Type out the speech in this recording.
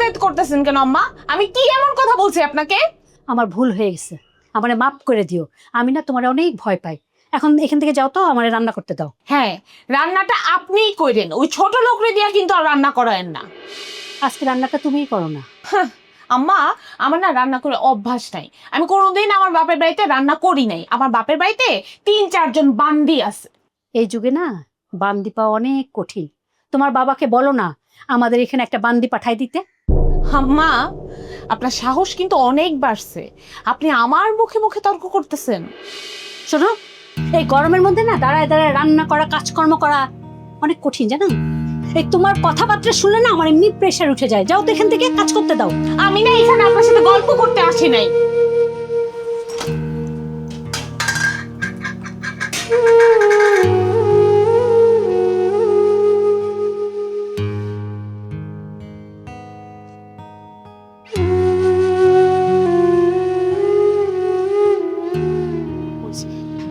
জেদ করতেছেন কেন আম্মা? আমি কি এমন কথা বলছি আপনাকে? আমার ভুল হয়ে গেছে, আমারে মাফ করে দিও। আমি না তোমার অনেক ভয় পাই। এখন এখান থেকে যাও তো, আমারে রান্না করতে দাও। হ্যাঁ, রান্নাটা আপনিই করেন, ওই ছোট লোকরে দিয়া কিন্তু আর রান্না করায়েন না। আজকে রান্নাটা তুমিই করো না। হাহ, আম্মা, আমার না রান্না করে অভ্যাস নাই। আমি কোনোদিন আমার বাপের বাড়িতে রান্না করি নাই। আমার বাপের বাড়িতে 3-4 জন বান্দি আছে। এই যুগে না বান্দি পাওয়া অনেক কঠিন। তোমার বাবাকে বলো না আমাদের এখানে একটা বান্দি পাঠাই দিতে। আম্মা, আপনার সাহস কিন্তু অনেক বাড়ছে। আপনি আমার মুখে মুখে তর্ক করতেছেন। শোনো, এই গরমের মধ্যে না দাঁড়ায় দাঁড়ায় রান্না করা, কাজকর্ম করা অনেক কঠিন, জানো? এই তোমার কথাবার্তা শুনলে না আমার এমনি প্রেশার উঠে যায়। যাও তো এখান থেকে, কাজ করতে দাও। আমি না এখানে আপনার সাথে গল্প করতে আসি নাই।